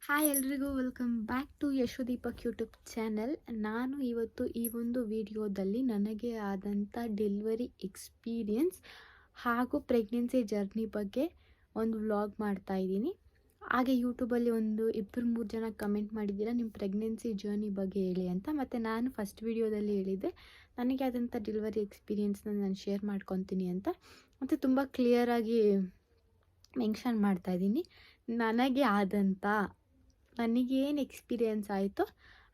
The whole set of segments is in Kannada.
ಹಾಯ್ ಎಲ್ರಿಗೂ welcome back to Yashodeepak YouTube channel. ನಾನು ಇವತ್ತು ಈ ಒಂದು ವಿಡಿಯೋದಲ್ಲಿ ನನಗೆ ಆದಂಥ ಡೆಲಿವರಿ ಎಕ್ಸ್ಪೀರಿಯನ್ಸ್ ಹಾಗೂ ಪ್ರೆಗ್ನೆನ್ಸಿ ಜರ್ನಿ ಬಗ್ಗೆ ಒಂದು ವ್ಲಾಗ್ ಮಾಡ್ತಾ ಇದ್ದೀನಿ. ಹಾಗೆ ಯೂಟ್ಯೂಬಲ್ಲಿ ಒಂದು 2-3 ಜನ ಕಮೆಂಟ್ ಮಾಡಿದ್ದೀರಾ ನಿಮ್ಮ ಪ್ರೆಗ್ನೆನ್ಸಿ ಜರ್ನಿ ಬಗ್ಗೆ ಹೇಳಿ ಅಂತ. ಮತ್ತು ನಾನು ಫಸ್ಟ್ ವಿಡಿಯೋದಲ್ಲಿ ಹೇಳಿದ್ದೆ ನನಗೆ ಆದಂಥ ಡೆಲಿವರಿ ಎಕ್ಸ್ಪೀರಿಯನ್ಸ್ನ ನಾನು ಶೇರ್ ಮಾಡ್ಕೊತೀನಿ ಅಂತ. ಮತ್ತು ತುಂಬ ಕ್ಲಿಯರಾಗಿ ಮೆನ್ಷನ್ ಮಾಡ್ತಾಯಿದ್ದೀನಿ ನನಗೆ ಆದಂಥ ನನಗೇನು ಎಕ್ಸ್ಪೀರಿಯೆನ್ಸ್ ಆಯಿತೋ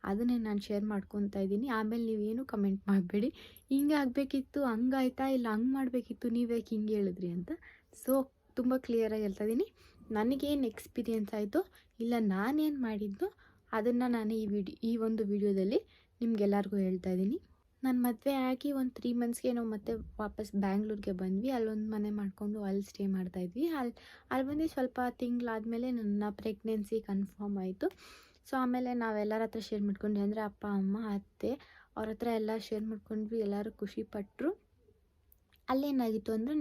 ಅದನ್ನೇ ನಾನು ಶೇರ್ ಮಾಡ್ಕೊತಾ ಇದ್ದೀನಿ. ಆಮೇಲೆ ನೀವೇನು ಕಮೆಂಟ್ ಮಾಡಬೇಡಿ, ಹಿಂಗೆ ಆಗಬೇಕಿತ್ತು, ಹಂಗಾಯ್ತಾ, ಇಲ್ಲ ಹಂಗೆ ಮಾಡಬೇಕಿತ್ತು, ನೀವ್ಯಾಕೆ ಹಿಂಗೆ ಹೇಳಿದ್ರಿ ಅಂತ. ಸೊ ತುಂಬ ಕ್ಲಿಯರಾಗಿ ಹೇಳ್ತಾ ಇದ್ದೀನಿ, ನನಗೇನು ಎಕ್ಸ್ಪೀರಿಯೆನ್ಸ್ ಆಯಿತೋ ಇಲ್ಲ ನಾನೇನು ಮಾಡಿದ್ದು ಅದನ್ನು ನಾನು ಈ ಒಂದು ವಿಡಿಯೋದಲ್ಲಿ ನಿಮ್ಗೆಲ್ಲರಿಗೂ ಹೇಳ್ತಾ ಇದ್ದೀನಿ. ನಾನು ಮದುವೆ ಆಗಿ ಒಂದು 3 ಮಂತ್ಸ್ಗೆ ನಾವು ಮತ್ತೆ ವಾಪಸ್ ಬ್ಯಾಂಗ್ಳೂರಿಗೆ ಬಂದ್ವಿ. ಅಲ್ಲೊಂದು ಮನೆ ಮಾಡಿಕೊಂಡು ಅಲ್ಲಿ ಸ್ಟೇ ಮಾಡ್ತಾಯಿದ್ವಿ. ಅಲ್ಲಿ ಬಂದು ಸ್ವಲ್ಪ ತಿಂಗಳಾದಮೇಲೆ ನನ್ನ ಪ್ರೆಗ್ನೆನ್ಸಿ ಕನ್ಫರ್ಮ್ ಆಯಿತು. ಸೊ ಆಮೇಲೆ ನಾವೆಲ್ಲರ ಹತ್ರ ಶೇರ್ ಮಾಡ್ಕೊಂಡ್ವಿ, ಅಂದರೆ ಅಪ್ಪ ಅಮ್ಮ ಅತ್ತೆ ಅವ್ರ ಹತ್ರ ಎಲ್ಲ ಶೇರ್ ಮಾಡ್ಕೊಂಡ್ವಿ. ಎಲ್ಲರೂ ಖುಷಿಪಟ್ಟರು. ಅಲ್ಲೇನಾಗಿತ್ತು ಅಂದರೆ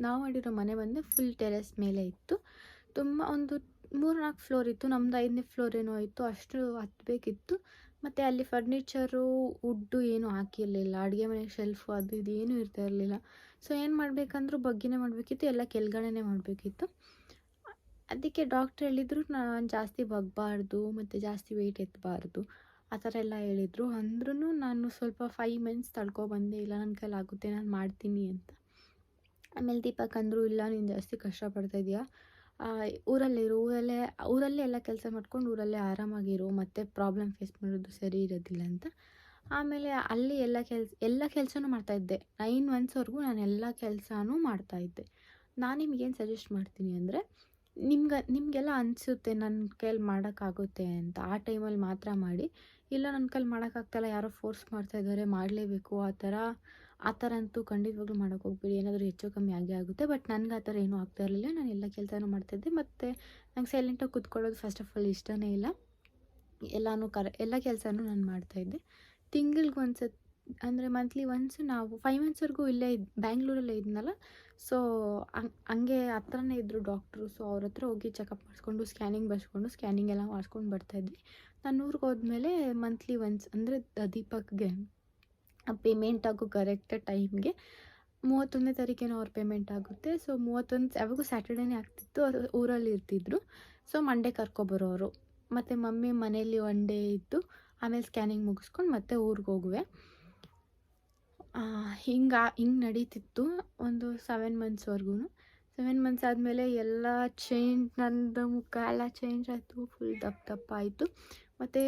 ನಾವು ಮಾಡಿರೋ ಮನೆ ಬಂದು ಫುಲ್ ಟೆರೆಸ್ ಮೇಲೆ ಇತ್ತು. ತುಂಬ ಒಂದು 3-4 ಫ್ಲೋರ್ ಇತ್ತು. ನಮ್ಮದು 5ನೇ ಫ್ಲೋರ್ ಏನೋ ಇತ್ತು, ಅಷ್ಟು ಹತ್ತಬೇಕಿತ್ತು. ಮತ್ತು ಅಲ್ಲಿ ಫರ್ನಿಚರು ವುಡ್ಡು ಏನೂ ಹಾಕಿರಲಿಲ್ಲ. ಅಡುಗೆ ಮನೆ ಶೆಲ್ಫು ಅದು ಇದು ಏನೂ ಇರ್ತಾ ಇರಲಿಲ್ಲ. ಸೊ ಏನು ಮಾಡಬೇಕಂದ್ರೂ ಬಗ್ಗಿನೇ ಮಾಡಬೇಕಿತ್ತು, ಎಲ್ಲ ಕೆಳಗಡೆನೇ ಮಾಡಬೇಕಿತ್ತು. ಅದಕ್ಕೆ ಡಾಕ್ಟ್ರ್ ಹೇಳಿದರು ನಾನು ಜಾಸ್ತಿ ಬಗ್ಗಬಾರ್ದು ಮತ್ತು ಜಾಸ್ತಿ ವೆಯ್ಟ್ ಎತ್ತಬಾರ್ದು ಆ ಥರ ಎಲ್ಲ ಹೇಳಿದರು. ಅಂದ್ರೂ ನಾನು ಸ್ವಲ್ಪ 5 ಮಂತ್ಸ್ ತಡ್ಕೊಬಂದೆ, ಇಲ್ಲ ನನ್ನ ಕೈಲಾಗುತ್ತೆ ನಾನು ಮಾಡ್ತೀನಿ ಅಂತ. ಆಮೇಲೆ ದೀಪಕ್ ಅಂದರು, ಇಲ್ಲ ನೀನು ಜಾಸ್ತಿ ಕಷ್ಟಪಡ್ತಾಯಿದ್ದೀಯಾ, ಊರಲ್ಲೇ ಎಲ್ಲ ಕೆಲಸ ಮಾಡ್ಕೊಂಡು ಊರಲ್ಲೇ ಆರಾಮಾಗಿರು, ಮತ್ತು ಪ್ರಾಬ್ಲಮ್ ಫೇಸ್ ಮಾಡೋದು ಸರಿ ಇರೋದಿಲ್ಲ ಅಂತ. ಆಮೇಲೆ ಅಲ್ಲಿ ಎಲ್ಲ ಕೆಲಸನೂ ಮಾಡ್ತಾಯಿದ್ದೆ. 9 ಮಂತ್ಸ್ವರೆಗೂ ನಾನು ಎಲ್ಲ ಕೆಲಸನೂ ಮಾಡ್ತಾಯಿದ್ದೆ. ನಾನು ನಿಮಗೇನು ಸಜೆಸ್ಟ್ ಮಾಡ್ತೀನಿ ಅಂದರೆ, ನಿಮಗೆಲ್ಲ ಅನಿಸುತ್ತೆ ನನ್ನ ಕೈಯಲ್ಲಿ ಮಾಡೋಕ್ಕಾಗುತ್ತೆ ಅಂತ, ಆ ಟೈಮಲ್ಲಿ ಮಾತ್ರ ಮಾಡಿ. ಇಲ್ಲ ನನ್ನ ಕೈಯಲ್ಲಿ ಮಾಡೋಕ್ಕಾಗ್ತಾಯಿಲ್ಲ, ಯಾರೋ ಫೋರ್ಸ್ ಮಾಡ್ತಾಯಿದ್ದಾರೆ ಮಾಡಲೇಬೇಕು ಆ ಥರ ಅಂತೂ ಖಂಡಿತವಾಗ್ಲೂ ಮಾಡೋಕ್ಕೆ ಹೋಗ್ಬೇಡಿ. ಏನಾದರೂ ಹೆಚ್ಚು ಕಮ್ಮಿ ಆಗೇ ಆಗುತ್ತೆ. ಬಟ್ ನನಗೆ ಆ ಥರ ಏನೂ ಆಗ್ತಾ ಇರಲಿಲ್ಲ. ನಾನು ಎಲ್ಲ ಕೆಲಸನೂ ಮಾಡ್ತಾಯಿದ್ದೆ. ಮತ್ತು ನಂಗೆ ಸೈಲೆಂಟಾಗಿ ಕೂತ್ಕೊಳ್ಳೋದು ಫಸ್ಟ್ ಆಫ್ ಆಲ್ ಇಷ್ಟನೇ ಇಲ್ಲ. ಎಲ್ಲ ಕೆಲಸನೂ ನಾನು ಮಾಡ್ತಾಯಿದ್ದೆ. ತಿಂಗಳಿಗೆ ಒಂದ್ಸತಿ ಅಂದರೆ ಮಂತ್ಲಿ ಒನ್ಸ್ ನಾವು 5 ಮಂತ್ಸ್ವರೆಗೂ ಇಲ್ಲೇ ಬ್ಯಾಂಗ್ಳೂರಲ್ಲೇ ಇದ್ನಲ್ಲ. ಸೊ ಹಂಗೆ ಹತ್ರನೇ ಇದ್ದರು ಡಾಕ್ಟ್ರು. ಸೊ ಅವ್ರ ಹತ್ರ ಹೋಗಿ ಚೆಕಪ್ ಮಾಡಿಸ್ಕೊಂಡು ಸ್ಕ್ಯಾನಿಂಗ್ ಎಲ್ಲ ಮಾಡಿಸ್ಕೊಂಡು ಬರ್ತಾಯಿದ್ವಿ. ನಾನು ಊರಿಗೆ ಹೋದ್ಮೇಲೆ ಮಂತ್ಲಿ ಒನ್ಸ್ ಅಂದರೆ ದೀಪಕ್ಗೆ ಪೇಮೆಂಟ್ ಆಗೋ ಕರೆಕ್ಟ್ ಟೈಮ್ಗೆ 31ನೇ ತಾರೀಕೇನೋ ಅವ್ರ ಪೇಮೆಂಟ್ ಆಗುತ್ತೆ. ಸೊ 31 ಯಾವಾಗೂ ಸ್ಯಾಟರ್ಡೇನೇ ಆಗ್ತಿತ್ತು. ಅದು ಊರಲ್ಲಿ ಇರ್ತಿದ್ರು. ಸೊ ಮಂಡೇ ಕರ್ಕೊಬರೋರು. ಮತ್ತು ಮಮ್ಮಿ ಮನೇಲಿ 1 ಡೇ ಇದ್ದು ಆಮೇಲೆ ಸ್ಕ್ಯಾನಿಂಗ್ ಮುಗಿಸ್ಕೊಂಡು ಮತ್ತೆ ಊರಿಗೆ ಹೋಗುವೆ. ಹಿಂಗೆ ನಡೀತಿತ್ತು ಒಂದು 7 ಮಂತ್ಸ್ವರೆಗೂ. 7 ಮಂತ್ಸ್ ಆದಮೇಲೆ ಎಲ್ಲ ಚೇಂಜ್, ನನ್ನದು ಮುಖ ಎಲ್ಲ ಚೇಂಜ್ ಆಯಿತು. ಫುಲ್ ದಪ್ಪ ಆಯಿತು. ಮತ್ತು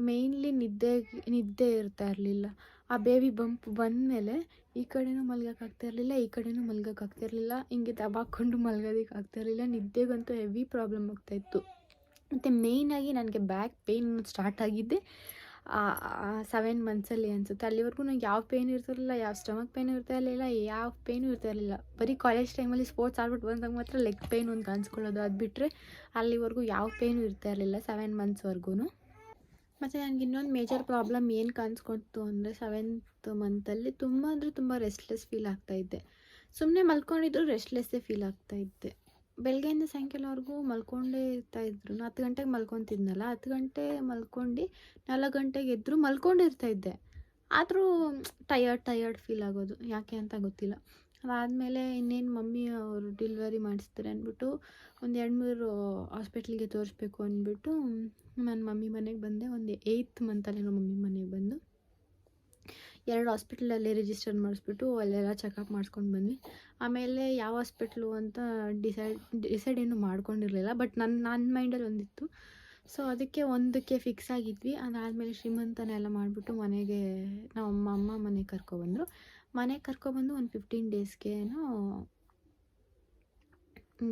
ಮೇಯ್ನ್ಲಿ ನಿದ್ದೆ ಇರ್ತಾ ಇರಲಿಲ್ಲ. ಆ ಬೇಬಿ ಬಂಪ್ ಬಂದಮೇಲೆ ಈ ಕಡೆನೂ ಮಲ್ಗೋಕ್ಕಾಗ್ತಾ ಇರಲಿಲ್ಲ, ಈ ಕಡೆನೂ ಮಲ್ಗೋಕ್ಕಾಗ್ತಾ ಇರಲಿಲ್ಲ. ಹಿಂಗೆ ದಬಾಕ್ಕೊಂಡು ಮಲ್ಗೋದಕ್ಕೆ ಆಗ್ತಾ ಇರಲಿಲ್ಲ. ನಿದ್ದೆಗಂತೂ ಹೆವಿ ಪ್ರಾಬ್ಲಮ್ ಆಗ್ತಾಯಿತ್ತು. ಮತ್ತು ಮೇಯ್ನಾಗಿ ನನಗೆ ಬ್ಯಾಕ್ ಪೇಯ್ನ್ ಸ್ಟಾರ್ಟ್ ಆಗಿದ್ದೆ 7 ಮಂತ್ಸಲ್ಲಿ ಅನಿಸುತ್ತೆ. ಅಲ್ಲಿವರೆಗೂ ನಂಗೆ ಯಾವ ಪೇಯ್ನ್ ಇರ್ತಿರಲಿಲ್ಲ, ಯಾವ ಸ್ಟಮಕ್ ಪೇಯ್ನು ಇರ್ತಾ ಇರಲಿಲ್ಲ, ಯಾವ ಪೇಯ್ನು ಇರ್ತಾ ಇರಲಿಲ್ಲ. ಬರೀ ಕಾಲೇಜ್ ಟೈಮಲ್ಲಿ ಸ್ಪೋರ್ಟ್ಸ್ ಆಡ್ಬಿಟ್ಟು ಬಂದಾಗ ಮಾತ್ರ ಲೆಗ್ ಪೇಯ್ನ್ ಒಂದು ಕಾಣಿಸ್ಕೊಳ್ಳೋದು. ಅದು ಬಿಟ್ಟರೆ ಅಲ್ಲಿವರೆಗೂ ಯಾವ ಪೇಯ್ನು ಇರ್ತಾ ಇರಲಿಲ್ಲ 7 ಮಂತ್ಸ್ವರೆಗೂ. ಮತ್ತು ನನಗೆ ಇನ್ನೊಂದು ಮೇಜರ್ ಪ್ರಾಬ್ಲಮ್ ಏನು ಕಾಣಿಸ್ಕೊಳ್ತು ಅಂದರೆ 7th ಮಂತಲ್ಲಿ ತುಂಬ ಅಂದರೆ ತುಂಬ ರೆಸ್ಟ್ಲೆಸ್ ಫೀಲ್ ಆಗ್ತಾಯಿದ್ದೆ. ಸುಮ್ಮನೆ ಮಲ್ಕೊಂಡಿದ್ರು ರೆಸ್ಟ್ಲೆಸ್ಸೇ ಫೀಲ್ ಆಗ್ತಾಯಿದ್ದೆ. ಬೆಳಗ್ಗೆಯಿಂದ ಸಾಯಂಕಾಲವರೆಗೂ ಮಲ್ಕೊಂಡೇ ಇರ್ತಾಯಿದ್ರು. 10 ಗಂಟೆಗೆ ಮಲ್ಕೊತಿದ್ನಲ್ಲ, 10 ಗಂಟೆ ಮಲ್ಕೊಂಡು 4 ಗಂಟೆಗೆ ಎದ್ದರೂ ಮಲ್ಕೊಂಡೇ ಇರ್ತಾಯಿದ್ದೆ. ಆದರೂ ಟಯರ್ಡ್ ಫೀಲ್ ಆಗೋದು, ಯಾಕೆ ಅಂತ ಗೊತ್ತಿಲ್ಲ. ಅದಾದಮೇಲೆ ಇನ್ನೇನು ಮಮ್ಮಿ ಅವರು ಡೆಲಿವರಿ ಮಾಡಿಸ್ತಾರೆ ಅಂದ್ಬಿಟ್ಟು ಒಂದು 2-3 ಹಾಸ್ಪಿಟ್ಲಿಗೆ ತೋರಿಸ್ಬೇಕು ಅಂದ್ಬಿಟ್ಟು ನಾನು ಮಮ್ಮಿ ಮನೆಗೆ ಬಂದೆ. ಒಂದು 8th ಮಂತಲ್ಲೇನೋ ಮಮ್ಮಿ ಮನೆಗೆ ಬಂದು 2 ಹಾಸ್ಪಿಟ್ಲಲ್ಲಿ ರಿಜಿಸ್ಟರ್ ಮಾಡಿಸ್ಬಿಟ್ಟು ಅಲ್ಲೆಲ್ಲ ಚೆಕಪ್ ಮಾಡಿಸ್ಕೊಂಡು ಬಂದ್ವಿ. ಆಮೇಲೆ ಯಾವ ಹಾಸ್ಪಿಟ್ಲು ಅಂತ ಡಿಸೈಡ್ ಏನೂ ಮಾಡ್ಕೊಂಡಿರಲಿಲ್ಲ. ಬಟ್ ನನ್ನ ಮೈಂಡಲ್ಲಿ ಒಂದಿತ್ತು. ಸೊ ಅದಕ್ಕೆ ಒಂದಕ್ಕೆ ಫಿಕ್ಸ್ ಆಗಿದ್ವಿ. ಅದಾದಮೇಲೆ ಶ್ರೀಮಂತನ ಎಲ್ಲ ಮಾಡಿಬಿಟ್ಟು ಮನೆಗೆ ನಮ್ಮ ಅಮ್ಮ ಮನೆಗೆ ಕರ್ಕೊಬಂದರು. ಮನೆಗೆ ಕರ್ಕೊಬಂದು ಒಂದು 15 ಡೇಸ್ಗೇನೋ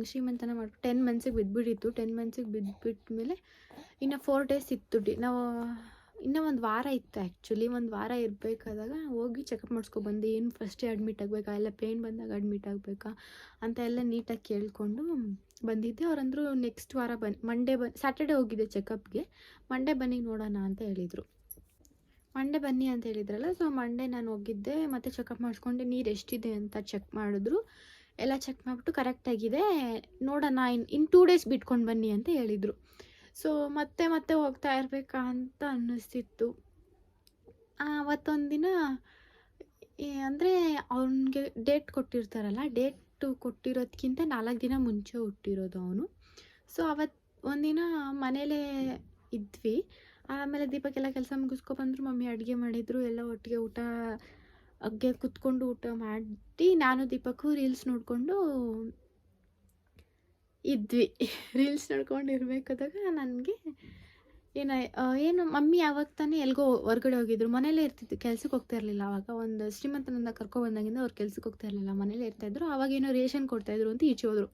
ಶ್ರೀಮಂತನ ಮಾಡಿಬಿಟ್ಟು 10 ಮಂತ್ಸಿಗೆ ಬಿದ್ದುಬಿಟ್ಟಿತ್ತು. 10 ಮಂತ್ಸಿಗೆ ಬಿದ್ದುಬಿಟ್ಮೇಲೆ ಇನ್ನು 4 ಡೇಸ್ ಇತ್ತು. ನಾವು ಇನ್ನೂ 1 ವಾರ ಇತ್ತು. ಆ್ಯಕ್ಚುಲಿ 1 ವಾರ ಇರಬೇಕಾದಾಗ ಹೋಗಿ ಚೆಕಪ್ ಮಾಡಿಸ್ಕೊಬಂದು ಏನು ಫಸ್ಟೇ ಅಡ್ಮಿಟ್ ಆಗಬೇಕಾ, ಇಲ್ಲ ಪೇಯ್ನ್ ಬಂದಾಗ ಅಡ್ಮಿಟ್ ಆಗಬೇಕಾ ಅಂತ ಎಲ್ಲ ನೀಟಾಗಿ ಕೇಳಿಕೊಂಡು ಬಂದಿದ್ದೆ. ಅವರಂದರು ನೆಕ್ಸ್ಟ್ ವಾರ ಸ್ಯಾಟರ್ಡೇ ಹೋಗಿದ್ದೆ ಚೆಕಪ್ಗೆ, ಮಂಡೇ ಬನ್ನಿ ನೋಡೋಣ ಅಂತ ಹೇಳಿದರು. ಮಂಡೇ ಬನ್ನಿ ಅಂತ ಹೇಳಿದ್ರಲ್ಲ. ಸೊ ಮಂಡೇ ನಾನು ಹೋಗಿದ್ದೆ. ಮತ್ತು ಚೆಕಪ್ ಮಾಡಿಸ್ಕೊಂಡೆ, ನೀರು ಎಷ್ಟಿದೆ ಅಂತ ಚೆಕ್ ಮಾಡಿದ್ರು. ಎಲ್ಲ ಚೆಕ್ ಮಾಡಿಬಿಟ್ಟು ಕರೆಕ್ಟಾಗಿದೆ, ನೋಡೋಣ ಇನ್ನು 2 ಡೇಸ್ ಬಿಟ್ಕೊಂಡು ಬನ್ನಿ ಅಂತ ಹೇಳಿದರು. ಸೊ ಮತ್ತೆ ಮತ್ತೆ ಹೋಗ್ತಾ ಇರಬೇಕಾ ಅಂತ ಅನ್ನಿಸ್ತಿತ್ತು. ಅವತ್ತೊಂದು ದಿನ ಅಂದರೆ ಅವನಿಗೆ ಡೇಟ್ ಕೊಟ್ಟಿರ್ತಾರಲ್ಲ, ಡೇಟು ಕೊಟ್ಟಿರೋದಕ್ಕಿಂತ 4 ದಿನ ಮುಂಚೆ ಹುಟ್ಟಿರೋದು ಅವನು. ಸೊ ಅವತ್ತು ಒಂದಿನ ಮನೇಲೇ ಇದ್ವಿ. ಆಮೇಲೆ ದೀಪಕ್ಕೆಲ್ಲ ಕೆಲಸ ಮುಗಿಸ್ಕೊಬಂದ್ರು, ಮಮ್ಮಿ ಅಡುಗೆ ಮಾಡಿದ್ರು, ಎಲ್ಲ ಒಟ್ಟಿಗೆ ಊಟಕ್ಕೆ ಕುತ್ಕೊಂಡು ಊಟ ಮಾಡಿ ನಾನು ದೀಪಕ್ಕು ರೀಲ್ಸ್ ನೋಡಿಕೊಂಡು ಇದ್ವಿ. ರೀಲ್ಸ್ ನೋಡ್ಕೊಂಡು ಇರಬೇಕಾದಾಗ ನನಗೆ ಏನು ಮಮ್ಮಿ ಯಾವಾಗ ತಾನೇ ಎಲ್ಗೋ ಹೊರ್ಗಡೆ ಹೋಗಿದ್ರು, ಮನೇಲೇ ಇರ್ತಿದ್ದು, ಕೆಲ್ಸಕ್ಕೆ ಹೋಗ್ತಾ ಇರಲಿಲ್ಲ. ಆವಾಗ ಒಂದು ಶ್ರೀಮಂತನನ್ನ ಕರ್ಕೊಬಂದಾಗಿಂದ ಅವ್ರು ಕೆಲ್ಸಕ್ಕೆ ಹೋಗ್ತಾ ಇರಲಿಲ್ಲ, ಮನೇಲೇ ಇರ್ತಾಯಿದ್ರು. ಆವಾಗೇನೋ ರೇಷನ್ ಕೊಡ್ತಾಯಿದ್ರು ಅಂತ ಈಚೆ ಹೋದರು.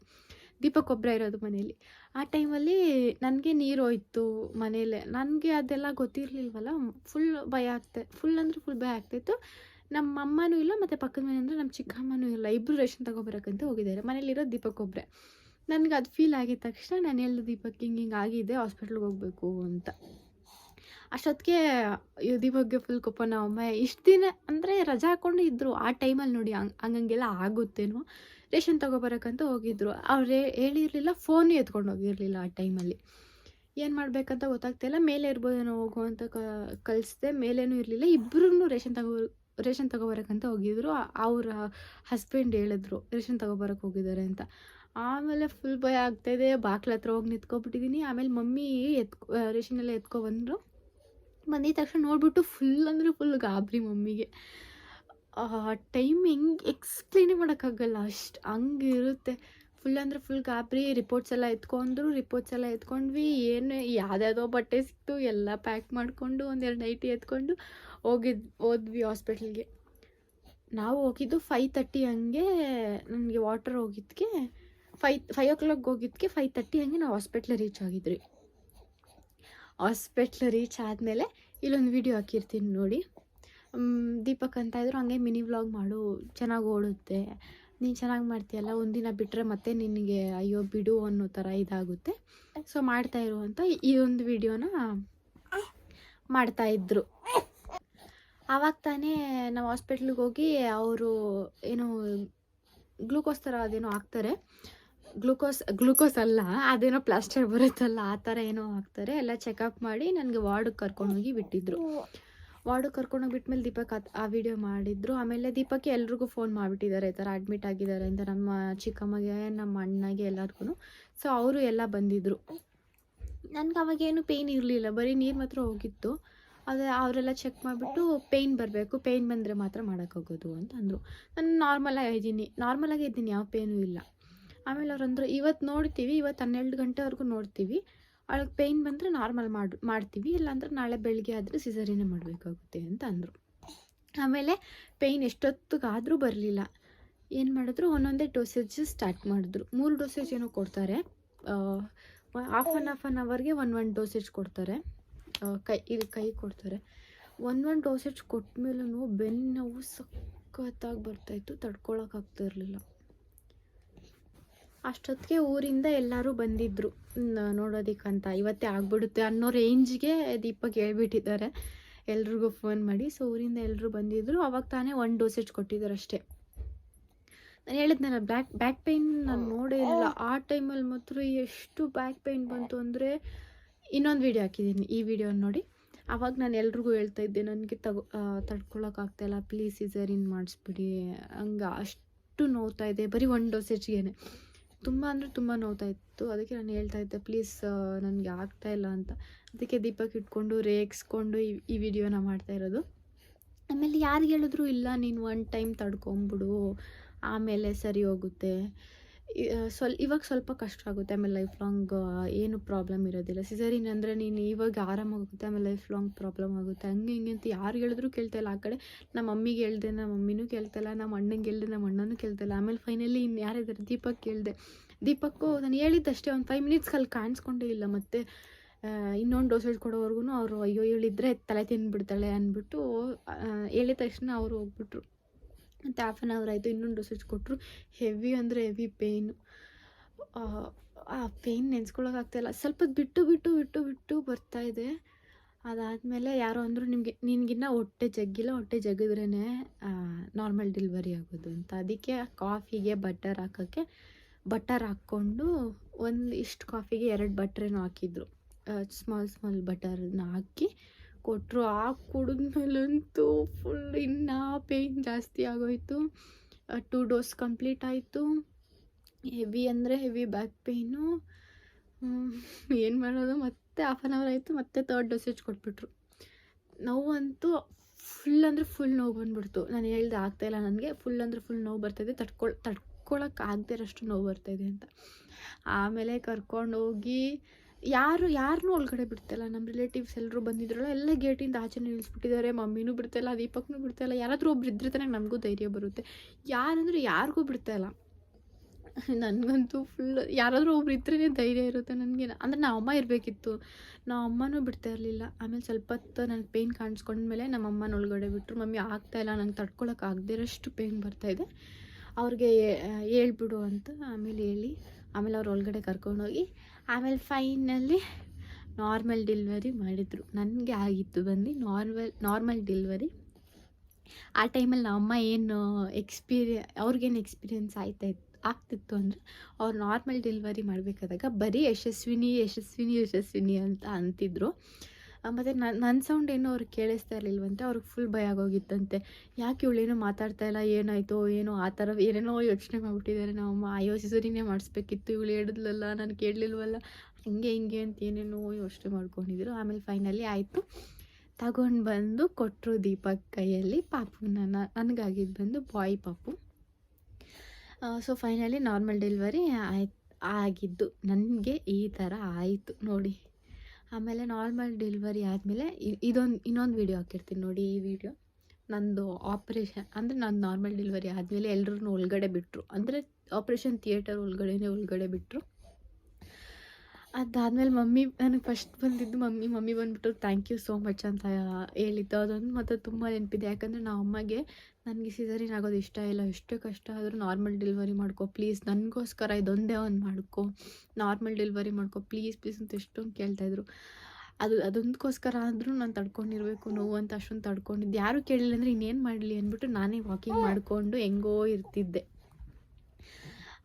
ದೀಪಕ್ ಒಬ್ಬರೇ ಇರೋದು ಮನೇಲಿ. ಆ ಟೈಮಲ್ಲಿ ನನಗೆ ನೀರು ಹೋಯ್ತು ಮನೇಲೆ. ನನಗೆ ಅದೆಲ್ಲ ಗೊತ್ತಿರಲಿಲ್ವಲ್ಲ, ಫುಲ್ ಭಯ ಫುಲ್ ಭಯ ಆಗ್ತಾಯಿತ್ತು. ನಮ್ಮ ಅಮ್ಮನೂ ಇಲ್ಲ, ಮತ್ತು ಪಕ್ಕದ ಮನೆ ಅಂದರೆ ನಮ್ಮ ಚಿಕ್ಕಮ್ಮನೂ ಇಲ್ಲ, ಇಬ್ಬರು ರೇಷನ್ ತೊಗೊಬರೋಕ್ಕಂತ ಹೋಗಿದ್ದಾರೆ. ಮನೇಲಿರೋದು ದೀಪಕ್ ಒಬ್ಬರೇ. ನನಗೆ ಅದು ಫೀಲ್ ಆಗಿದ ತಕ್ಷಣ ನಾನು ಹೇಳಿದೆ ದೀಪಕ್ ಹಿಂಗೆ ಆಗಿದೆ, ಹಾಸ್ಪಿಟ್ಲಿಗೆ ಹೋಗಬೇಕು ಅಂತ. ಅಷ್ಟೊತ್ತಿಗೆ ದೀಪಕ್ಗೆ ಫುಲ್ ಕೋಪ. ನಮ್ಮಮ್ಮ ಇಷ್ಟು ದಿನ ಅಂದರೆ ರಜಾ ಹಾಕ್ಕೊಂಡು ಇದ್ದರು. ಆ ಟೈಮಲ್ಲಿ ನೋಡಿ ಹಂಗಂಗೆಲ್ಲ ಆಗುತ್ತೇನೋ. ರೇಷನ್ ತೊಗೊಬರೋಕ್ಕಂತ ಹೋಗಿದ್ರು. ಅವ್ರು ಹೇಳಿರಲಿಲ್ಲ, ಫೋನು ಎತ್ಕೊಂಡು ಹೋಗಿರಲಿಲ್ಲ ಆ ಟೈಮಲ್ಲಿ. ಏನು ಮಾಡಬೇಕಂತ ಗೊತ್ತಾಗ್ತಾಯಿಲ್ಲ. ಮೇಲೆ ಇರ್ಬೋದೇನೋ ಹೋಗು ಅಂತ ಕಳಿಸ್ದೆ. ಮೇಲೇನೂ ಇರಲಿಲ್ಲ. ಇಬ್ಬರೂ ರೇಷನ್ ತೊಗೊಬರೋಕ್ಕಂತ ಹೋಗಿದ್ರು. ಅವ್ರ ಹಸ್ಬೆಂಡ್ ಹೇಳಿದ್ರು ರೇಷನ್ ತೊಗೊಬರೋಕ್ಕೆ ಹೋಗಿದ್ದಾರೆ ಅಂತ. ಆಮೇಲೆ ಫುಲ್ ಭಯ ಆಗ್ತಾಯಿದೆ. ಬಾಗ್ಲ ಹತ್ರ ಹೋಗಿ ನಿಂತ್ಕೊಬಿಟ್ಟಿದ್ದೀನಿ. ಆಮೇಲೆ ಮಮ್ಮಿ ರೇಷನೆಲ್ಲ ಎತ್ಕೊಬಂದರು. ಬಂದಿದ ತಕ್ಷಣ ನೋಡಿಬಿಟ್ಟು ಫುಲ್ ಗಾಬರಿ ಮಮ್ಮಿಗೆ. ಟೈಮ್ ಹೆಂಗೆ ಎಕ್ಸ್ಪ್ಲೇನೇ ಮಾಡೋಕ್ಕಾಗಲ್ಲ, ಅಷ್ಟು ಹಂಗಿರುತ್ತೆ. ಫುಲ್ ಗಾಬರಿ. ರಿಪೋರ್ಟ್ಸ್ ಎಲ್ಲ ಎತ್ಕೊಂಡ್ವಿ. ಏನು ಯಾವುದ್ಯಾವುದೋ ಬಟ್ಟೆ ಸಿಕ್ತು, ಎಲ್ಲ ಪ್ಯಾಕ್ ಮಾಡಿಕೊಂಡು 1-2 ನೈಟಿ ಎತ್ಕೊಂಡು ಹೋದ್ವಿ ಹಾಸ್ಪಿಟ್ಲಿಗೆ. ನಾವು ಹೋಗಿದ್ದು 5:30 ಹಂಗೆ. ನನಗೆ ವಾಟರ್ ಹೋಗಿದ್ದಕ್ಕೆ 5 o'clock ಹೋಗಿದ್ದಕ್ಕೆ 5:30 ಹಂಗೆ ನಾವು ಹಾಸ್ಪಿಟ್ಲಿಗೆ ರೀಚ್ ಆಗಿದ್ರಿ. ಹಾಸ್ಪಿಟ್ಲ್ ರೀಚ್ ಆದಮೇಲೆ ಇಲ್ಲೊಂದು ವಿಡಿಯೋ ಹಾಕಿರ್ತೀನಿ ನೋಡಿ. ದೀಪಕ್ ಅಂತ ಇದ್ರು, ಹಂಗೆ ಮಿನಿ ವ್ಲಾಗ್ ಮಾಡು, ಚೆನ್ನಾಗಿ ಓಡುತ್ತೆ, ನೀನು ಚೆನ್ನಾಗಿ ಮಾಡ್ತೀಯಲ್ಲ, ಒಂದಿನ ಬಿಟ್ಟರೆ ಮತ್ತೆ ನಿನಗೆ ಅಯ್ಯೋ ಬಿಡು ಅನ್ನೋ ಥರ ಇದಾಗುತ್ತೆ, ಸೊ ಮಾಡ್ತಾಯಿರು ಅಂತ ಈ ಒಂದು ವಿಡಿಯೋನ ಮಾಡ್ತಾಯಿದ್ರು. ಆವಾಗ ತಾನೇ ನಾವು ಹಾಸ್ಪಿಟ್ಲಿಗೆ ಹೋಗಿ ಅವರು ಏನೋ ಗ್ಲೂಕೋಸ್ ಥರ ಅದೇನೋ ಹಾಕ್ತಾರೆ. ಗ್ಲೂಕೋಸ್ ಅಲ್ಲ, ಅದೇನೋ ಪ್ಲಾಸ್ಟರ್ ಬರುತ್ತಲ್ಲ, ಆ ಥರ ಏನೋ ಹಾಕ್ತಾರೆ. ಎಲ್ಲ ಚೆಕಪ್ ಮಾಡಿ ನನಗೆ ವಾರ್ಡಿಗೆ ಕರ್ಕೊಂಡೋಗಿ ಬಿಟ್ಟಿದ್ರು. ವಾರ್ಡಿಗೆ ಕರ್ಕೊಂಡೋಗಿ ಬಿಟ್ಮೇಲೆ ದೀಪಕ್ ಆ ವಿಡಿಯೋ ಮಾಡಿದ್ರು. ಆಮೇಲೆ ದೀಪಕ್ಕೆ ಎಲ್ರಿಗೂ ಫೋನ್ ಮಾಡಿಬಿಟ್ಟಿದ್ದಾರೆ, ಈ ಥರ ಅಡ್ಮಿಟ್ ಆಗಿದ್ದಾರೆ ಅಂತ, ನಮ್ಮ ಚಿಕ್ಕಮ್ಮಗೆ, ನಮ್ಮ ಅಣ್ಣಗೆ, ಎಲ್ಲರಿಗೂ. ಸೊ ಅವರು ಎಲ್ಲ ಬಂದಿದ್ದರು. ನನಗೆ ಅವಾಗೇನು ಪೇಯ್ನ್ ಇರಲಿಲ್ಲ, ಬರೀ ನೀರು ಮಾತ್ರ ಹೋಗಿತ್ತು. ಅದೇ ಅವರೆಲ್ಲ ಚೆಕ್ ಮಾಡಿಬಿಟ್ಟು ಪೇಯ್ನ್ ಬರಬೇಕು, ಪೇಯ್ನ್ ಬಂದರೆ ಮಾತ್ರ ಮಾಡೋಕ್ಕಾಗೋದು ಅಂತ ಅಂದರು. ನಾನು ನಾರ್ಮಲಾಗೇ ಇದ್ದೀನಿ, ಯಾವ ಪೇಯ್ನೂ ಇಲ್ಲ. ಆಮೇಲೆ ಅವ್ರು ಅಂದರು, ಇವತ್ತು ನೋಡ್ತೀವಿ, ಇವತ್ತು 12 ಗಂಟೆವರೆಗೂ ನೋಡ್ತೀವಿ, ಅವಳಿಗೆ ಪೇಯ್ನ್ ಬಂದರೆ ನಾರ್ಮಲ್ ಮಾಡ್ತೀವಿ, ಇಲ್ಲಾಂದ್ರೆ ನಾಳೆ ಬೆಳಗ್ಗೆ ಆದರೆ ಸಿಸೇರಿಯನ್ ಮಾಡಬೇಕಾಗುತ್ತೆ ಅಂತ ಅಂದರು. ಆಮೇಲೆ ಪೇಯ್ನ್ ಎಷ್ಟೊತ್ತಿಗಾದರೂ ಬರಲಿಲ್ಲ. ಏನು ಮಾಡಿದ್ರು, ಒಂದೊಂದೇ ಡೋಸೇಜ್ ಸ್ಟಾರ್ಟ್ ಮಾಡಿದ್ರು. 3 ಡೋಸೇಜ್ ಏನೋ ಕೊಡ್ತಾರೆ. ಹಾಫ್ ಆನ್ ಅವರ್ಗೆ ಒಂದು ಡೋಸೇಜ್ ಕೊಡ್ತಾರೆ. ಕೈ ಕೊಡ್ತಾರೆ. ಒಂದು ಡೋಸೇಜ್ ಕೊಟ್ಟಮೇಲೂ ಬೆನ್ನು ನೋವು ಸಖತ್ತಾಗಿ ಬರ್ತಾಯಿತ್ತು, ತಡ್ಕೊಳಕ್ಕಾಗ್ತಾ ಇರಲಿಲ್ಲ. ಅಷ್ಟೊತ್ತಿಗೆ ಊರಿಂದ ಎಲ್ಲರೂ ಬಂದಿದ್ದರು ನೋಡೋದಕ್ಕಂತ. ಇವತ್ತೇ ಆಗ್ಬಿಡುತ್ತೆ ಅನ್ನೋ ರೇಂಜ್ಗೆ ದೀಪಕ್ ಹೇಳ್ಬಿಟ್ಟಿದ್ದಾರೆ ಎಲ್ರಿಗೂ ಫೋನ್ ಮಾಡಿ. ಸೊ ಊರಿಂದ ಎಲ್ಲರೂ ಬಂದಿದ್ದರು. ಅವಾಗ ತಾನೇ 1 ಡೋಸೇಜ್ ಕೊಟ್ಟಿದ್ದಾರೆ ಅಷ್ಟೇ. ನಾನು ಹೇಳಿದ್ನಲ್ಲ, ಬ್ಯಾಕ್ ಪೇಯ್ನ್ ನಾನು ನೋಡೇ ಇಲ್ಲ. ಆ ಟೈಮಲ್ಲಿ ಮಾತ್ರ ಎಷ್ಟು ಬ್ಯಾಕ್ ಪೇಯ್ನ್ ಬಂತು ಅಂದರೆ, ಇನ್ನೊಂದು ವಿಡಿಯೋ ಹಾಕಿದ್ದೀನಿ, ಈ ವಿಡಿಯೋ ನೋಡಿ. ಆವಾಗ ನಾನು ಎಲ್ರಿಗೂ ಹೇಳ್ತಾ ಇದ್ದೆ, ನನಗೆ ತಡ್ಕೊಳಕ್ಕಾಗ್ತಾಯಿಲ್ಲ, ಪ್ಲೀಸ್ ಸಿಸೇರಿಯನ್ ಮಾಡಿಸ್ಬಿಡಿ, ಹಂಗೆ ಅಷ್ಟು ನೋವ್ತಾ ಇದೆ, ಬರೀ 1 ಡೋಸೇಜ್ಗೆ ತುಂಬ ಅಂದರೆ ತುಂಬ ನೋವ್ತಾ ಇತ್ತು. ಅದಕ್ಕೆ ನಾನು ಹೇಳ್ತಾ ಇದ್ದೆ, ಪ್ಲೀಸ್ ನನಗೆ ಆಗ್ತಾಯಿಲ್ಲ ಅಂತ. ಅದಕ್ಕೆ ದೀಪಕ್ ಇಟ್ಕೊಂಡು ರೇಗಿಸ್ಕೊಂಡು ಈ ವಿಡಿಯೋನ ಮಾಡ್ತಾಯಿರೋದು. ಆಮೇಲೆ ಯಾರಿಗೆ ಹೇಳಿದ್ರು, ಇಲ್ಲ ನೀನು 1 ಟೈಮ್ ತಡ್ಕೊಂಬಿಡು, ಆಮೇಲೆ ಸರಿ ಹೋಗುತ್ತೆ, ಇವಾಗ ಸ್ವಲ್ಪ ಕಷ್ಟ ಆಗುತ್ತೆ, ಆಮೇಲೆ ಲೈಫ್ ಲಾಂಗ್ ಏನು ಪ್ರಾಬ್ಲಮ್ ಇರೋದಿಲ್ಲ. ಸಿಸೇರಿಯನ್ ಅಂದರೆ ನೀನು ಇವಾಗ ಆರಾಮಾಗುತ್ತೆ, ಆಮೇಲೆ ಲೈಫ್ ಲಾಂಗ್ ಪ್ರಾಬ್ಲಮ್ ಆಗುತ್ತೆ, ಹಂಗೆ ಹಿಂಗೆ ಅಂತ ಯಾರು ಹೇಳಿದ್ರು ಕೇಳ್ತಾಯಿಲ್ಲ. ಆ ಕಡೆ ನಮ್ಮ ಮಮ್ಮಿಗೆ ಹೇಳ್ದೆ, ನಮ್ಮ ಮಮ್ಮಿನೂ ಕೇಳ್ತಾಯಿಲ್ಲ, ನಮ್ಮ ಅಣ್ಣಂಗೆ ಹೇಳ್ದೆ, ನಮ್ಮ ಅಣ್ಣನೂ ಕೇಳ್ತಾಯಿಲ್ಲ. ಆಮೇಲೆ ಫೈನಲಿ ಇನ್ನು ಯಾರಿದ್ದಾರೆ, ದೀಪಕ್ ಕೇಳಿದೆ. ದೀಪಕ್ಕು ನಾನು ಹೇಳಿದ್ದಷ್ಟೇ, ಒಂದು 5 ಮಿನಿಟ್ಸ್ ಅಲ್ಲಿ ಕಾಣಿಸ್ಕೊಂಡೇ ಇಲ್ಲ. ಮತ್ತು ಇನ್ನೊಂದು ಡೋಸೇಜ್ ಕೊಡೋವರೆಗೂ ಅವರು ಅಯ್ಯೋ ಹೇಳಿದ್ರೆ ತಲೆ ತಿಂದುಬಿಡ್ತಾಳೆ ಅಂದ್ಬಿಟ್ಟು ಹೇಳಿದ ತಕ್ಷಣ ಅವರು ಹೋಗ್ಬಿಟ್ರು. ಮತ್ತು ಹಾಫ್ ಆನ್ ಅವರ್ ಆಯಿತು, ಇನ್ನೊಂದು ಡೋಸೇಜ್ ಕೊಟ್ಟರು. ಹೆವಿ ಅಂದರೆ ಹೆವಿ ಪೇಯ್ನು. ಆ ಪೇಯ್ನ್ ನೆನೆಸ್ಕೊಳ್ಳೋಕ್ಕಾಗ್ತಾಯಿಲ್ಲ. ಸ್ವಲ್ಪ ಬಿಟ್ಟು ಬರ್ತಾಯಿದೆ. ಅದಾದಮೇಲೆ ಯಾರೋ ಅಂದರು, ನಿನಗಿನ್ನ ಹೊಟ್ಟೆ ಜಗ್ಗಿದ್ರೇ ನಾರ್ಮಲ್ ಡೆಲಿವರಿ ಆಗೋದು ಅಂತ. ಅದಕ್ಕೆ ಕಾಫಿಗೆ ಬಟರ್ ಹಾಕ್ಕೊಂಡು ಇಷ್ಟು ಕಾಫಿಗೆ 2 ಬಟ್ರೇನೋ ಹಾಕಿದ್ರು. ಸ್ಮಾಲ್ ಬಟರ್ನ ಹಾಕಿ ಕೊಟ್ಟರು. ಕುಡಿದ್ಮೇಲಂತೂ ಫುಲ್ ಇನ್ನೂ ಪೇಯ್ನ್ ಜಾಸ್ತಿ ಆಗೋಯಿತು. 2 ಡೋಸ್ ಕಂಪ್ಲೀಟ್ ಆಯಿತು. ಹೆವಿ ಅಂದರೆ ಹೆವಿ ಬ್ಯಾಕ್ ಪೇಯ್ನು. ಏನು ಮಾಡೋದು, ಮತ್ತೆ ಹಾಫ್ ಆನ್ ಅವರ್ ಆಯಿತು, ಮತ್ತೆ 3rd ಡೋಸೇಜ್ ಕೊಟ್ಬಿಟ್ರು. ನೋವಂತೂ ಫುಲ್ ಅಂದರೆ ಫುಲ್ ನೋವು ಬಂದುಬಿಡ್ತು. ನಾನು ಹೇಳ್ದೆ ಆಗ್ತಾಯಿಲ್ಲ ನನಗೆ, ಫುಲ್ ಅಂದರೆ ಫುಲ್ ನೋವು ಬರ್ತಾಯಿದೆ, ತಡ್ಕೊಳಕ್ಕೆ ಆಗದೇ ಇರೋಷ್ಟು ನೋವು ಬರ್ತಾಯಿದೆ ಅಂತ. ಆಮೇಲೆ ಕರ್ಕೊಂಡೋಗಿ ಯಾರನ್ನೂ ಒಳಗಡೆ ಬಿಡ್ತಾಯಿಲ್ಲ. ನಮ್ಮ ರಿಲೇಟಿವ್ಸ್ ಎಲ್ಲರೂ ಬಂದಿದ್ರಲ್ಲ, ಎಲ್ಲ ಗೇಟಿಂದ ಆಚೆ ನಿಲ್ಲಿಸ್ಬಿಟ್ಟಿದ್ದಾರೆ. ಮಮ್ಮಿನೂ ಬಿಡ್ತಾಯಿಲ್ಲ, ದೀಪಕ್ನೂ ಬಿಡ್ತಾಯಿಲ್ಲ. ಯಾರಾದರೂ ಒಬ್ರು ಇದ್ರೆ ತಾನೇ ನಮಗೂ ಧೈರ್ಯ ಬರುತ್ತೆ. ಯಾರಂದರೆ ಯಾರಿಗೂ ಬಿಡ್ತಾಯಿಲ್ಲ. ನನಗಂತೂ ಫುಲ್ ಯಾರಾದರೂ ಒಬ್ರು ಇದ್ರೇ ಧೈರ್ಯ ಇರುತ್ತೆ ನನಗೆ. ಅಂದರೆ ನಮ್ಮ ಅಮ್ಮ ಇರಬೇಕಿತ್ತು, ನಮ್ಮ ಅಮ್ಮನೂ ಬಿಡ್ತಾ ಇರಲಿಲ್ಲ. ಆಮೇಲೆ ಸ್ವಲ್ಪ ಹೊತ್ತು ನನಗೆ ಪೇಯ್ನ್ ಕಾಣಿಸ್ಕೊಂಡ್ಮೇಲೆ ನಮ್ಮ ಅಮ್ಮನ ಒಳಗಡೆ ಬಿಟ್ಟರು. ಮಮ್ಮಿ ಆಗ್ತಾಯಿಲ್ಲ, ನಂಗೆ ತಡ್ಕೊಳಕ್ಕೆ ಆಗದೇ ಇರೋಷ್ಟು ಪೇಯ್ನ್ ಬರ್ತಾಯಿದೆ, ಅವ್ರಿಗೆ ಹೇಳ್ಬಿಡು ಅಂತ. ಆಮೇಲೆ ಅವ್ರು ಒಳಗಡೆ ಕರ್ಕೊಂಡೋಗಿ ಆಮೇಲೆ ಫೈನಲಿ ನಾರ್ಮಲ್ ಡೆಲಿವರಿ ಮಾಡಿದರು. ನನಗೆ ಆಗಿತ್ತು ಬಂದು ನಾರ್ಮಲ್ ಡೆಲಿವರಿ. ಆ ಟೈಮಲ್ಲಿ ನಮ್ಮ ಅಮ್ಮ ಏನು ಅವ್ರಿಗೇನು ಎಕ್ಸ್ಪೀರಿಯನ್ಸ್ ಆಗ್ತಿತ್ತು ಅಂದರೆ, ಅವ್ರು ನಾರ್ಮಲ್ ಡೆಲಿವರಿ ಮಾಡಬೇಕಾದಾಗ ಬರೀ ಯಶಸ್ವಿನಿ ಅಂತ ಅಂತಿದ್ರು. ಮತ್ತು ನನ್ನ ಸೌಂಡ್ ಏನೋ ಅವ್ರಿಗೆ ಕೇಳಿಸ್ತಾ ಇರಲಿಲ್ವಂತೆ. ಅವ್ರಿಗೆ ಫುಲ್ ಭಯ ಆಗೋಗಿತ್ತಂತೆ. ಯಾಕೆ ಇವಳೇನೋ ಮಾತಾಡ್ತಾ ಇಲ್ಲ, ಏನಾಯಿತೋ ಏನೋ ಆ ಥರ ಏನೇನೋ ಯೋಚನೆ ಮಾಡಿಬಿಟ್ಟಿದ್ದಾರೆ ನಮ್ಮಮ್ಮ. ಅಯ್ಯೋ ಸಿಸೇರಿಯನ್ನೇ ಮಾಡಿಸ್ಬೇಕಿತ್ತು, ಇವಳು ಹೇಳಿದ್ಲಲ್ಲ, ನಾನು ಕೇಳಲಿಲ್ವಲ್ಲ, ಹಿಂಗೆ ಅಂತ ಏನೇನೋ ಯೋಚನೆ ಮಾಡ್ಕೊಂಡಿದ್ರು. ಆಮೇಲೆ ಫೈನಲಿ ಆಯಿತು, ತಗೊಂಡು ಬಂದು ಕೊಟ್ಟರು ದೀಪಕ್ ಕೈಯಲ್ಲಿ. ಪಾಪುನ ನನಗಾಗಿದ್ದು ಬಂದು ಬಾಯ್ ಪಾಪು. ಸೊ ಫೈನಲಿ ನಾರ್ಮಲ್ ಡೆಲಿವರಿ ಆಗಿದ್ದು ನನಗೆ ಈ ಥರ ಆಯಿತು ನೋಡಿ. ಆಮೇಲೆ ನಾರ್ಮಲ್ ಡೆಲಿವರಿ ಆದಮೇಲೆ ಇನ್ನೊಂದು ವೀಡಿಯೋ ಹಾಕಿರ್ತೀನಿ ನೋಡಿ. ಈ ವಿಡಿಯೋ ನಂದು ಆಪ್ರೇಷನ್ ಅಂದರೆ ನಾನು ನಾರ್ಮಲ್ ಡೆಲಿವರಿ ಆದಮೇಲೆ ಎಲ್ಲರೂ ಒಳಗಡೆ ಬಿಟ್ಟರು. ಅಂದರೆ ಆಪ್ರೇಷನ್ ಥಿಯೇಟರ್ ಒಳಗಡೆ ಬಿಟ್ಟರು. ಅದಾದಮೇಲೆ ಮಮ್ಮಿ ನನಗೆ ಫಸ್ಟ್ ಬಂದಿದ್ದು ಮಮ್ಮಿ ಬಂದುಬಿಟ್ಟು ಥ್ಯಾಂಕ್ ಯು ಸೋ ಮಚ್ ಅಂತ ಹೇಳಿದ್ದು. ಅದೊಂದು ಮತ್ತು ತುಂಬ ನೆನಪಿದೆ. ಯಾಕಂದರೆ ನಾವು ಅಮ್ಮಗೆ ನನಗೆ ಸಿಸೇರಿಯನ್ ಆಗೋದು ಇಷ್ಟ ಇಲ್ಲ, ಎಷ್ಟೇ ಕಷ್ಟ ಆದರೂ ನಾರ್ಮಲ್ ಡೆಲಿವರಿ ಮಾಡ್ಕೊ ಪ್ಲೀಸ್, ನನಗೋಸ್ಕರ ಇದೊಂದೇ ಒಂದು ಮಾಡ್ಕೊ, ನಾರ್ಮಲ್ ಡೆಲಿವರಿ ಮಾಡ್ಕೊ ಪ್ಲೀಸ್ ಅಂತ ಎಷ್ಟೊಂದು ಕೇಳ್ತಾಯಿದ್ರು. ಅದೊಂದಕ್ಕೋಸ್ಕರ ಆದರೂ ನಾನು ತಡ್ಕೊಂಡಿರಬೇಕು ನೋವು ಅಂತ ಅಷ್ಟೊಂದು ತಡ್ಕೊಂಡಿದ್ದು. ಯಾರೂ ಕೇಳಿಲ್ಲ ಅಂದರೆ ಇನ್ನೇನು ಮಾಡಲಿ ಅಂದ್ಬಿಟ್ಟು ನಾನೇ ವಾಕಿಂಗ್ ಮಾಡಿಕೊಂಡು ಹೆಂಗೋ ಇರ್ತಿದ್ದೆ.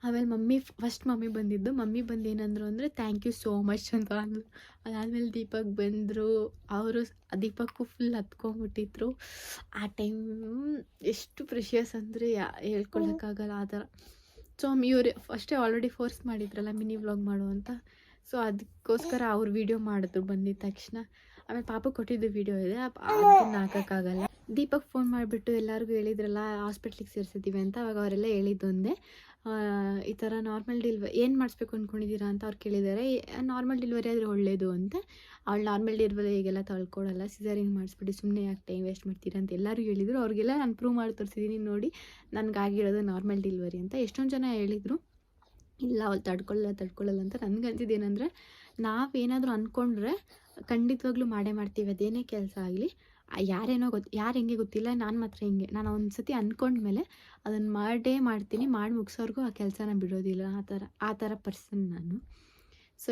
ಆಮೇಲೆ ಮಮ್ಮಿ ಬಂದಿದ್ದು. ಮಮ್ಮಿ ಬಂದು ಏನಂದರು ಅಂದರೆ ಥ್ಯಾಂಕ್ ಯು ಸೋ ಮಚ್ ಅಂತ ಅಂದರು. ಅದಾದಮೇಲೆ ದೀಪಕ್ ಬಂದರು. ದೀಪಕ್ಕು ಫುಲ್ ಹತ್ಕೊಂಡ್ಬಿಟ್ಟಿದ್ರು. ಆ ಟೈಮ್ ಎಷ್ಟು ಪ್ರೆಷಿಯಸ್ ಅಂದರೆ ಹೇಳ್ಕೊಳ್ಳೋಕ್ಕಾಗಲ್ಲ ಆ ಥರ. ಸೊ ಇವರು ಫಸ್ಟೇ ಆಲ್ರೆಡಿ ಫೋರ್ಸ್ ಮಾಡಿದ್ರಲ್ಲ ಮಿನಿ ವ್ಲಾಗ್ ಮಾಡು ಅಂತ. ಸೊ ಅದಕ್ಕೋಸ್ಕರ ಅವ್ರು ವೀಡಿಯೋ ಮಾಡಿದ್ರು ಬಂದಿದ್ದ ತಕ್ಷಣ. ಆಮೇಲೆ ಪಾಪ ಕೊಟ್ಟಿದ್ದು ವೀಡಿಯೋ ಇದೆ, ಅದನ್ನು ಹಾಕೋಕ್ಕಾಗಲ್ಲ. ದೀಪಕ್ ಫೋನ್ ಮಾಡಿಬಿಟ್ಟು ಎಲ್ಲರಿಗೂ ಹೇಳಿದ್ರಲ್ಲ ಹಾಸ್ಪಿಟ್ಲಿಗೆ ಸೇರಿಸಿದ್ದೀವಿ ಅಂತ. ಅವಾಗ ಅವರೆಲ್ಲ ಹೇಳಿದ್ದೊಂದೇ, ಈ ಥರ ನಾರ್ಮಲ್ ಏನು ಮಾಡಿಸ್ಬೇಕು ಅಂದ್ಕೊಂಡಿದ್ದೀರಾ ಅಂತ ಅವ್ರು ಕೇಳಿದ್ದಾರೆ. ನಾರ್ಮಲ್ ಡೆಲಿವರಿ ಆದರೆ ಒಳ್ಳೆಯದು ಅಂತ. ಅವಳು ನಾರ್ಮಲ್ ಡೆಲಿವರಿ ಈಗೆಲ್ಲ ತಳ್ಕೊಳ್ಳಲ್ಲ, ಸಿಸೇರಿಯನ್ ಮಾಡಿಸ್ಬಿಟ್ಟು ಸುಮ್ಮನೆ ಯಾಕೆ ಟೈಮ್ ವೇಸ್ಟ್ ಮಾಡ್ತೀರಾ ಅಂತ ಎಲ್ಲರೂ ಹೇಳಿದರು. ಅವ್ರಿಗೆಲ್ಲ ನಾನು ಪ್ರೂವ್ ಮಾಡಿ ತೋರಿಸಿದ್ದೀನಿ ನೋಡಿ ನನಗಾಗಿರೋದು ನಾರ್ಮಲ್ ಡೆಲಿವರಿ ಅಂತ. ಎಷ್ಟೊಂದು ಜನ ಹೇಳಿದರು ಇಲ್ಲ ಅವಳು ತಡ್ಕೊಳ್ಳಲ್ಲ ಅಂತ. ನನಗನ್ಸಿದ್ದೇನೆಂದರೆ ನಾವೇನಾದರೂ ಅಂದ್ಕೊಂಡ್ರೆ ಖಂಡಿತವಾಗ್ಲೂ ಮಾಡ್ತೀವಿ, ಅದೇನೇ ಕೆಲಸ ಆಗಲಿ. ಯಾರು ಹೆಂಗೆ ಗೊತ್ತಿಲ್ಲ, ನಾನು ಮಾತ್ರ ಹಿಂಗೆ. ನಾನು ಒಂದು ಸತಿ ಅಂದ್ಕೊಂಡ್ಮೇಲೆ ಅದನ್ನು ಮಾಡ್ತೀನಿ, ಮಾಡಿ ಮುಗಿಸೋರ್ಗೂ ಆ ಕೆಲಸನ ಬಿಡೋದಿಲ್ಲ. ಆ ಥರ ಪರ್ಸನ್ ನಾನು. ಸೊ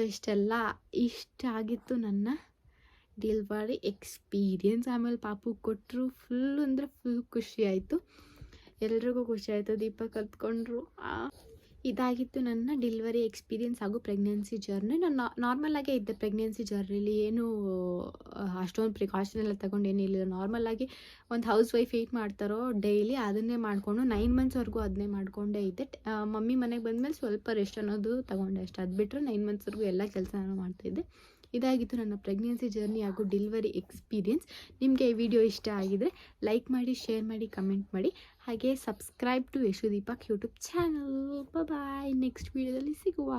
ಇಷ್ಟ ಆಗಿತ್ತು ನನ್ನ ಡೆಲಿವರಿ ಎಕ್ಸ್ಪೀರಿಯನ್ಸ್. ಆಮೇಲೆ ಪಾಪು ಕೊಟ್ಟರು. ಫುಲ್ ಅಂದರೆ ಫುಲ್ ಖುಷಿ ಆಯಿತು, ಎಲ್ರಿಗೂ ಖುಷಿ ಆಯಿತು. ದೀಪಕ್ ಕಲ್ತ್ಕೊಂಡ್ರು. ಇದಾಗಿತ್ತು ನನ್ನ ಡೆಲಿವರಿ ಎಕ್ಸ್ಪೀರಿಯನ್ಸ್ ಹಾಗೂ ಪ್ರೆಗ್ನೆನ್ಸಿ ಜರ್ನಿ. ನಾನು ನಾರ್ಮಲಾಗೇ ಇದ್ದೆ ಪ್ರೆಗ್ನೆನ್ಸಿ ಜರ್ನಿಲಿ. ಏನೂ ಅಷ್ಟೊಂದು ಪ್ರಿಕಾಷನ್ ಎಲ್ಲ ತೊಗೊಂಡೇನಿಲ್ಲ. ನಾರ್ಮಲಾಗಿ ಒಂದು ಹೌಸ್ ವೈಫ್ ಏನು ಮಾಡ್ತಾರೋ ಡೈಲಿ ಅದನ್ನೇ ಮಾಡಿಕೊಂಡು 9 ಮಂತ್ಸ್ವರೆಗೂ ಅದನ್ನೇ ಮಾಡಿಕೊಂಡೇ ಇದ್ದೆ. ಮಮ್ಮಿ ಮನೆಗೆ ಬಂದಮೇಲೆ ಸ್ವಲ್ಪ ರೆಸ್ಟ್ ಅನ್ನೋದು ತೊಗೊಂಡೆ ಅಷ್ಟೇ. ಅದು ಬಿಟ್ಟರೆ 9 ಮಂತ್ಸ್ವರೆಗೂ ಎಲ್ಲ ಕೆಲಸ ನಾನು ಮಾಡ್ತಾಯಿದ್ದೆ. ಇದಾಗಿತ್ತು ನನ್ನ ಪ್ರೆಗ್ನೆನ್ಸಿ ಜರ್ನಿ ಹಾಗೂ ಡೆಲಿವರಿ ಎಕ್ಸ್ಪೀರಿಯನ್ಸ್. ನಿಮಗೆ ಈ ವಿಡಿಯೋ ಇಷ್ಟ ಆಗಿದರೆ ಲೈಕ್ ಮಾಡಿ, ಶೇರ್ ಮಾಡಿ, ಕಮೆಂಟ್ ಮಾಡಿ. ಹಾಗೆ subscribe to Yashu Deepak YouTube channel. Bye, next ವಿಡಿಯೋದಲ್ಲಿ ಸಿಗುವ.